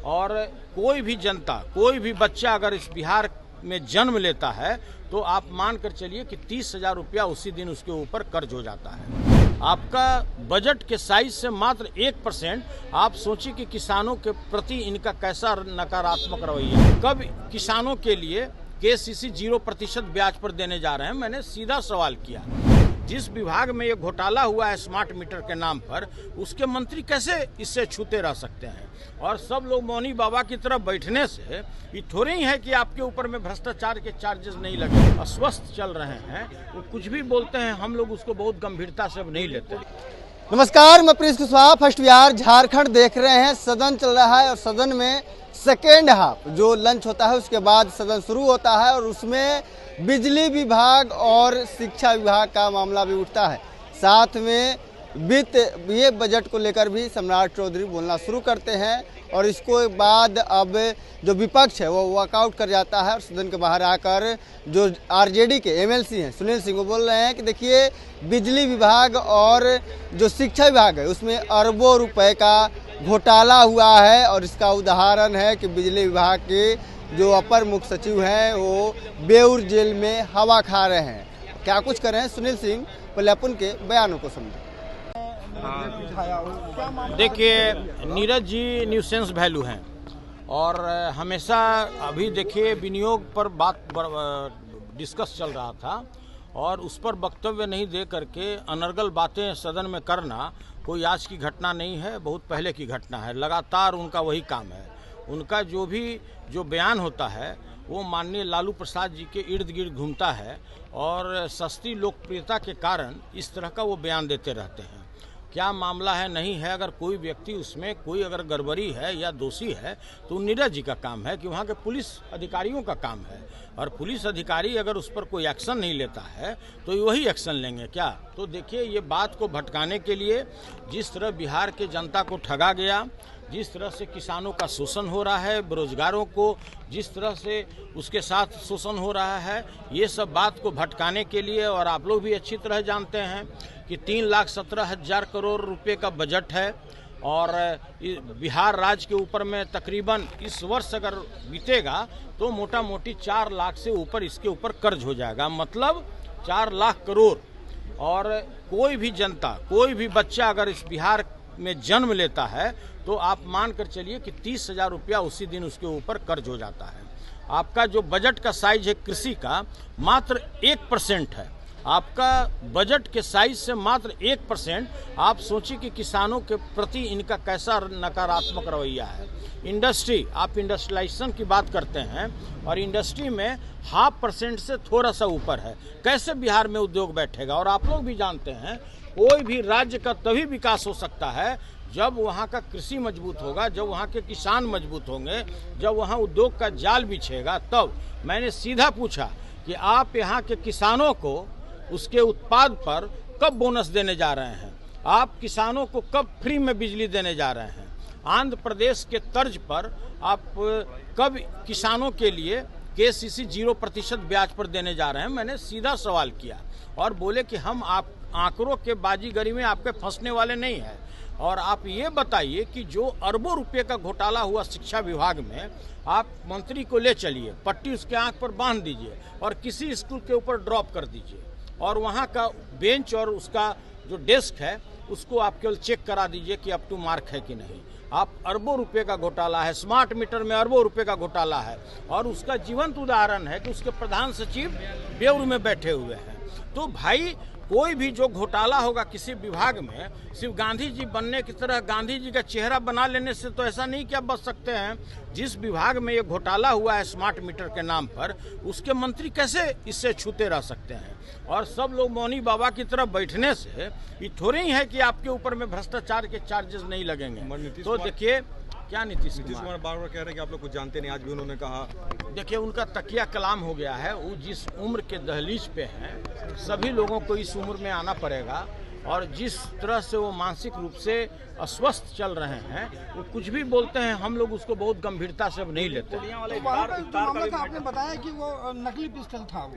और कोई भी जनता, कोई भी बच्चा अगर इस बिहार में जन्म लेता है तो आप मान कर चलिए कि 30,000 रुपया उसी दिन उसके ऊपर कर्ज हो जाता है। आपका बजट के साइज से मात्र 1%। आप सोचिए कि किसानों के प्रति इनका कैसा नकारात्मक रवैया है। कब किसानों के लिए केसीसी 0% ब्याज पर देने जा रहे हैं? मैंने सीधा सवाल किया। जिस विभाग में ये घोटाला हुआ है स्मार्ट मीटर के नाम पर, उसके मंत्री कैसे इससे छूते रह सकते हैं? और सब लोग मौनी बाबा की तरफ बैठने से ये थोड़ी ही है कि आपके ऊपर में भ्रष्टाचार के चार्जेस नहीं लगे। अस्वस्थ चल रहे हैं, वो कुछ भी बोलते हैं, हम लोग उसको बहुत गंभीरता से अब नहीं लेते। नमस्कार, मैं प्रिंस कुशवाहा। फर्स्ट बिहार झारखंड देख रहे हैं। सदन चल रहा है और सदन में सेकेंड हाफ जो लंच होता है उसके बाद सदन शुरू होता है और उसमें बिजली विभाग और शिक्षा विभाग का मामला भी उठता है। साथ में ये बजट को लेकर भी सम्राट चौधरी बोलना शुरू करते हैं और इसको बाद अब जो विपक्ष है वो वॉकआउट कर जाता है और सदन के बाहर आकर जो आरजेडी के एमएलसी हैं सुनील सिंह वो बोल रहे हैं कि देखिए, बिजली विभाग और जो शिक्षा विभाग है उसमें अरबों रुपए का घोटाला हुआ है और इसका उदाहरण है कि बिजली विभाग के जो अपर मुख्य सचिव हैं वो बेउर जेल में हवा खा रहे हैं। क्या कुछ कर रहे हैं सुनील सिंह, पहले अपन के बयानों को समझें। देखिए, नीरज जी न्यूसेंस वैल्यू हैं और हमेशा अभी देखिए विनियोग पर बात डिस्कस चल रहा था और उस पर वक्तव्य नहीं दे करके अनर्गल बातें सदन में करना कोई आज की घटना नहीं है, बहुत पहले की घटना है। लगातार उनका वही काम है। उनका जो बयान होता है वो माननीय लालू प्रसाद जी के इर्द गिर्द घूमता है और सस्ती लोकप्रियता के कारण इस तरह का वो बयान देते रहते हैं। क्या मामला है नहीं है, अगर कोई व्यक्ति उसमें कोई अगर गड़बड़ी है या दोषी है तो नीरज जी का काम है कि वहाँ के पुलिस अधिकारियों का काम है। और पुलिस अधिकारी अगर उस पर कोई एक्शन नहीं लेता है तो वही एक्शन लेंगे क्या? तो देखिए, ये बात को भटकाने के लिए जिस तरह बिहार के जनता को ठगा गया, जिस तरह से किसानों का शोषण हो रहा है, बेरोजगारों को जिस तरह से उसके साथ शोषण हो रहा है, ये सब बात को भटकाने के लिए। और आप लोग भी अच्छी तरह जानते हैं कि 3,17,000 करोड़ रुपए का बजट है और बिहार राज्य के ऊपर में तकरीबन इस वर्ष अगर बीतेगा तो मोटा मोटी 4 लाख से ऊपर इसके ऊपर कर्ज हो जाएगा, मतलब 4 लाख करोड़। और कोई भी जनता, कोई भी बच्चा अगर इस बिहार में जन्म लेता है तो आप मान कर चलिए कि 30,000 रुपया उसी दिन उसके ऊपर कर्ज हो जाता है। आपका जो बजट का साइज है कृषि का, मात्र 1% है। आपका बजट के साइज से मात्र 1%। आप सोचिए कि किसानों के प्रति इनका कैसा नकारात्मक रवैया है। इंडस्ट्री, आप इंडस्ट्रियलाइजेशन की बात करते हैं और इंडस्ट्री में 0.5% से थोड़ा सा ऊपर है। कैसे बिहार में उद्योग बैठेगा? और आप लोग भी जानते हैं कोई भी राज्य का तभी विकास हो सकता है जब वहाँ का कृषि मजबूत होगा, जब वहाँ के किसान मजबूत होंगे, जब वहाँ उद्योग का जाल बिछेगा तब। मैंने सीधा पूछा कि आप यहाँ के किसानों को उसके उत्पाद पर कब बोनस देने जा रहे हैं? आप किसानों को कब फ्री में बिजली देने जा रहे हैं? आंध्र प्रदेश के तर्ज पर आप कब किसानों के लिए केसीसी 0% ब्याज पर देने जा रहे हैं? मैंने सीधा सवाल किया और बोले कि हम आप आंकड़ों के बाजीगरी में आपके फंसने वाले नहीं हैं। और आप ये बताइए कि जो अरबों रुपए का घोटाला हुआ शिक्षा विभाग में, आप मंत्री को ले चलिए, पट्टी उसके आंख पर बांध दीजिए और किसी स्कूल के ऊपर ड्रॉप कर दीजिए और वहाँ का बेंच और उसका जो डेस्क है उसको आप केवल चेक करा दीजिए कि अप टू मार्क है कि नहीं। आप अरबों रुपए का घोटाला है, स्मार्ट मीटर में अरबों रुपए का घोटाला है और उसका जीवंत उदाहरण है कि उसके प्रधान सचिव बेउर में बैठे हुए हैं। तो भाई, कोई भी जो घोटाला होगा किसी विभाग में, सिर्फ गांधी जी बनने की तरह गांधी जी का चेहरा बना लेने से तो ऐसा नहीं क्या बच सकते हैं। जिस विभाग में ये घोटाला हुआ है स्मार्ट मीटर के नाम पर, उसके मंत्री कैसे इससे छूते रह सकते हैं? और सब लोग मौनी बाबा की तरफ बैठने से ये थोड़ी ही है कि आपके ऊपर में भ्रष्टाचार के चार्जेस नहीं लगेंगे। तो देखिए, क्या नीतीश कुमार बार बार कह रहे हैं कि आप लोग कुछ जानते नहीं, आज भी उन्होंने कहा। देखिए, उनका तकिया कलाम हो गया है। वो जिस उम्र के दहलीज पे हैं, सभी लोगों को इस उम्र में आना पड़ेगा और जिस तरह से वो मानसिक रूप से अस्वस्थ चल रहे हैं, वो कुछ भी बोलते हैं, हम लोग उसको बहुत गंभीरता से अब नहीं लेते। आपने बताया कि वो नकली पिस्टल था। वो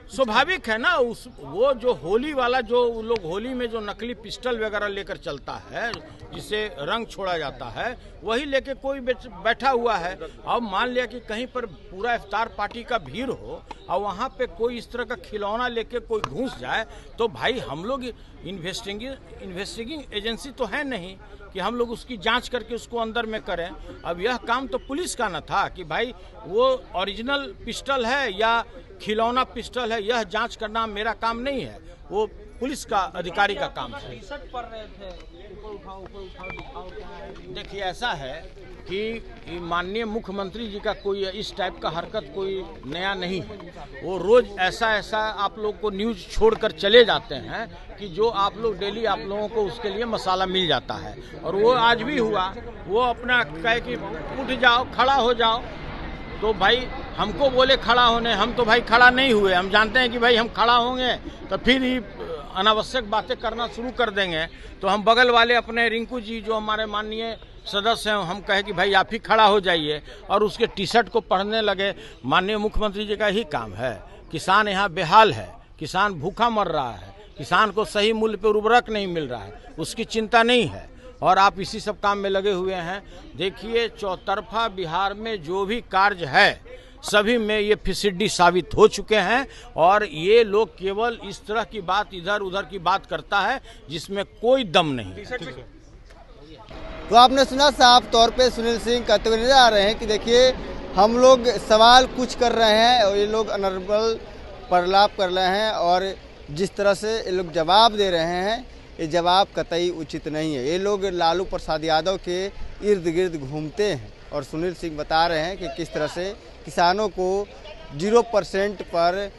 स्वाभाविक है ना। उस वो जो होली वाला जो लोग होली में जो नकली पिस्टल वगैरह लेकर चलता है, जिसे रंग छोड़ा जाता है, वही लेके कोई बैठा हुआ है। अब मान लिया कि कहीं पर पूरा इफ्तार पार्टी का भीड़ हो और वहाँ पे कोई इस तरह का खिलौना लेके कोई घुस जाए, तो भाई हम लोग इन्वेस्टिगेटिंग एजेंसी तो है नहीं कि हम लोग उसकी जांच करके उसको अंदर में करें। अब यह काम तो पुलिस का न था कि भाई वो ओरिजिनल पिस्टल है या खिलौना पिस्टल है, यह जांच करना मेरा काम नहीं है, वो पुलिस का अधिकारी का काम है। देखिए ऐसा है कि माननीय मुख्यमंत्री जी का कोई इस टाइप का हरकत कोई नया नहीं है। वो रोज ऐसा आप लोग को न्यूज छोड़कर चले जाते हैं कि जो आप लोग डेली आप लोगों को उसके लिए मसाला मिल जाता है। और वो आज भी हुआ, वो अपना कहे कि उठ जाओ, खड़ा हो जाओ, तो भाई हमको बोले खड़ा होने, हम तो भाई खड़ा नहीं हुए। हम जानते हैं कि भाई हम खड़ा होंगे तो फिर ही अनावश्यक बातें करना शुरू कर देंगे। तो हम बगल वाले अपने रिंकू जी जो हमारे माननीय सदस्य हैं, हम कहे कि भाई आप ही खड़ा हो जाइए, और उसके टी शर्ट को पढ़ने लगे। माननीय मुख्यमंत्री जी का ही काम है। किसान यहाँ बेहाल है, किसान भूखा मर रहा है, किसान को सही मूल्य पर उर्वरक नहीं मिल रहा है, उसकी चिंता नहीं है, और आप इसी सब काम में लगे हुए हैं। देखिए चौतरफा बिहार में जो भी कार्य है सभी में ये फिसिड्डी साबित हो चुके हैं, और ये लोग केवल इस तरह की बात, इधर उधर की बात करता है जिसमें कोई दम नहीं। तो आपने सुना साफ तौर पे सुनील सिंह कहते हुए नजर आ रहे हैं कि देखिए हम लोग सवाल कुछ कर रहे हैं और ये लोग अनर्बल प्रलाप कर रहे हैं, और जिस तरह से ये लोग जवाब दे रहे हैं ये जवाब कतई उचित नहीं है। ये लोग लालू प्रसाद यादव के इर्द गिर्द घूमते हैं, और सुनील सिंह बता रहे हैं कि किस तरह से किसानों को 0% पर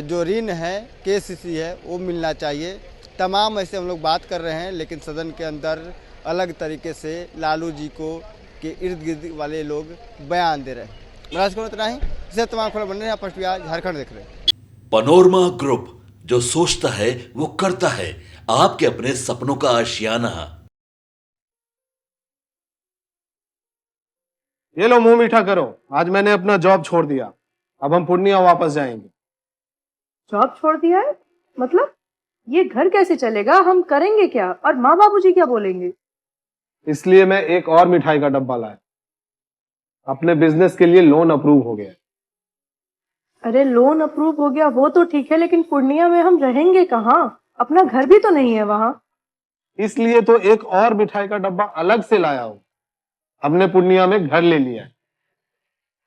जो ऋण है, KCC है, वो मिलना चाहिए। तमाम ऐसे हम लोग बात कर रहे हैं, लेकिन सदन के अंदर अलग तरीके से लालू जी को के इर्द गिर्द वाले लोग बयान दे रहे हैं। राजकोट इतना ही, इसे तमाम खबर बन रहे हैं। फर्स्ट बिहार झारखंड देख रहे हैं। पनोरमा ग्रुप, जो सोचता है वो करता है। आपके अपने सपनों का आशियाना। ये लो मुंह मीठा करो, आज मैंने अपना जॉब छोड़ दिया, अब हम पूर्णिया वापस जाएंगे। जॉब छोड़ दिया है? मतलब ये घर कैसे चलेगा? हम करेंगे क्या? और माँ बाबूजी क्या बोलेंगे? इसलिए मैं एक और मिठाई का डब्बा लाया। अपने बिजनेस के लिए लोन अप्रूव हो गया। अरे लोन अप्रूव हो गया वो तो ठीक है, लेकिन पूर्णिया में हम रहेंगे कहाँ? अपना घर भी तो नहीं है वहाँ। इसलिए तो एक और मिठाई का डब्बा अलग से लाया हूँ। हमने पूर्णिया में घर ले लिया है,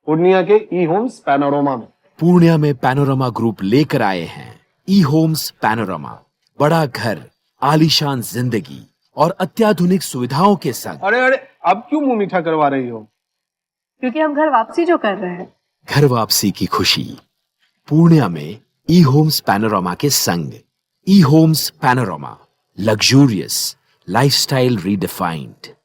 पूर्णिया के ई होम्स पैनोरमा में। पूर्णिया में पैनोरमा ग्रुप लेकर आए हैं ई होम्स पैनोरमा। बड़ा घर, आलीशान जिंदगी और अत्याधुनिक सुविधाओं के संग। अरे अब क्यों मुंह मीठा करवा रही हो? क्योंकि हम घर वापसी जो कर रहे हैं। घर वापसी की खुशी पूर्णिया में ई होम्स पैनोरमा के संग। ई Homes Panorama, luxurious lifestyle redefined.